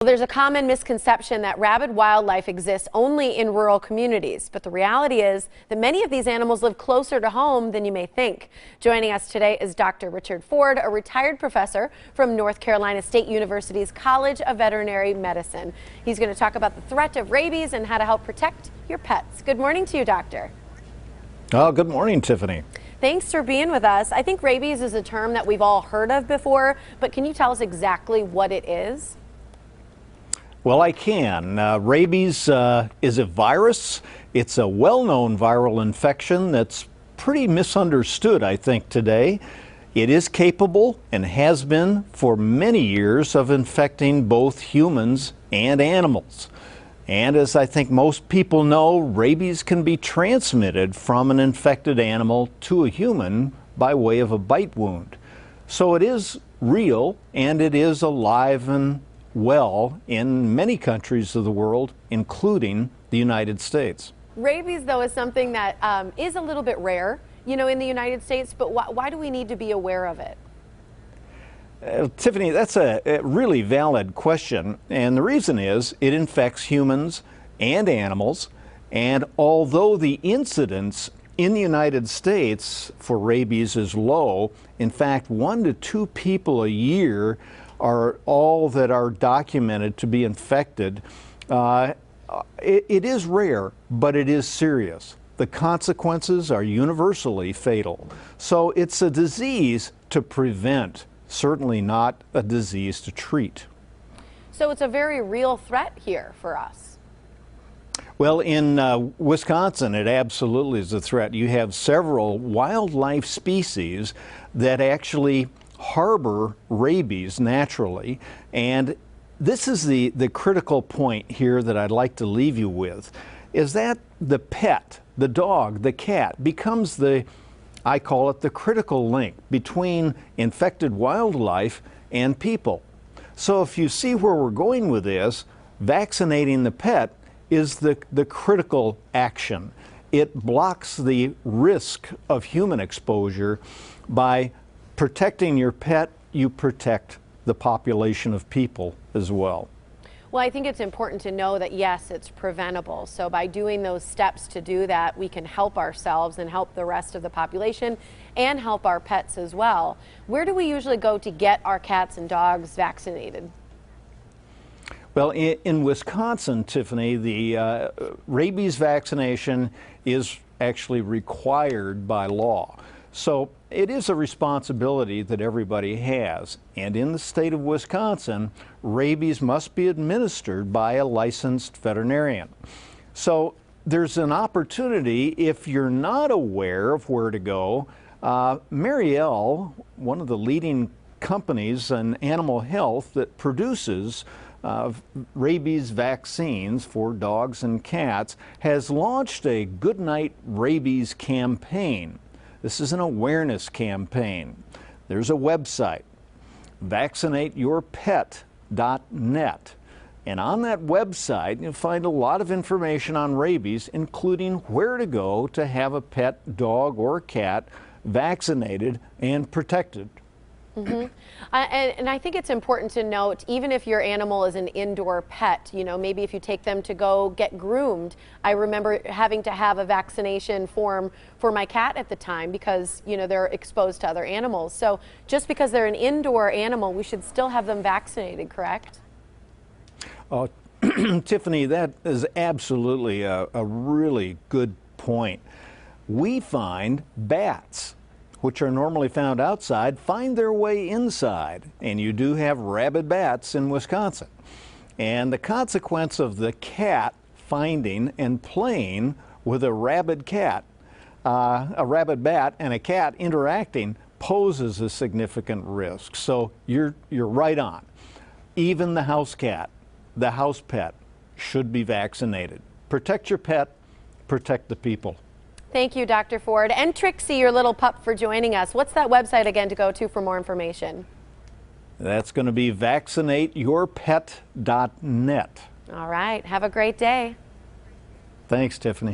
Well, there's a common misconception that rabid wildlife exists only in rural communities, but the reality is that many of these animals live closer to home than you may think. Joining us today is Dr. Richard Ford, a retired professor from North Carolina State University's College of Veterinary Medicine. He's going to talk about the threat of rabies and how to help protect your pets. Good morning to you, Doctor. Oh, good morning, Tiffany. Thanks for being with us. I think rabies is a term that we've all heard of before, but can you tell us exactly what it is? Well, I can. Rabies is a virus. It's a well-known viral infection that's pretty misunderstood, I think, today. It is capable and has been for many years of infecting both humans and animals. And as I think most people know, rabies can be transmitted from an infected animal to a human by way of a bite wound. So it is real, and it is alive and well in many countries of the world, including the United States. Rabies, though, is something that is a little bit rare, in the United States, but why do we need to be aware of it? Tiffany, that's a really valid question, and the reason is it infects humans and animals, and although the incidence in the United States for rabies is low, in fact 1 to 2 people a year are all that are documented to be infected. It is rare, but it is serious. The consequences are universally fatal. So it's a disease to prevent, certainly not a disease to treat. So it's a very real threat here for us. Well, in Wisconsin, it absolutely is a threat. You have several wildlife species that actually harbor rabies naturally, and this is the critical point here that I'd like to leave you with, is that the pet, the dog, the cat, becomes I call it the critical link between infected wildlife and people. So if you see where we're going with this, vaccinating the pet is the critical action. It blocks the risk of human exposure. By protecting your pet, you protect the population of people as well. Well, I think it's important to know that, yes, it's preventable. So by doing those steps to do that, we can help ourselves and help the rest of the population and help our pets as well. Where do we usually go to get our cats and dogs vaccinated? Well, in Wisconsin, Tiffany, the rabies vaccination is actually required by law. So it is a responsibility that everybody has. And in the state of Wisconsin, rabies must be administered by a licensed veterinarian. So there's an opportunity, if you're not aware of where to go. Marielle, one of the leading companies in animal health that produces rabies vaccines for dogs and cats, has launched a Goodnight Rabies campaign. This is an awareness campaign. There's a website, vaccinateyourpet.net. And on that website, you'll find a lot of information on rabies, including where to go to have a pet dog or cat vaccinated and protected. Mm-hmm. And I think it's important to note, even if your animal is an indoor pet, maybe if you take them to go get groomed. I remember having to have a vaccination form for my cat at the time because, they're exposed to other animals. So just because they're an indoor animal, we should still have them vaccinated, correct? Tiffany, that is absolutely a really good point. We find bats, which are normally found outside, find their way inside. And you do have rabid bats in Wisconsin. And the consequence of the cat finding and playing with a rabid cat, a rabid bat and a cat interacting poses a significant risk. So you're right on. Even the house cat, the house pet, should be vaccinated. Protect your pet, protect the people. Thank you, Dr. Ford. And Trixie, your little pup, for joining us. What's that website again to go to for more information? That's going to be vaccinateyourpet.net. All right. Have a great day. Thanks, Tiffany.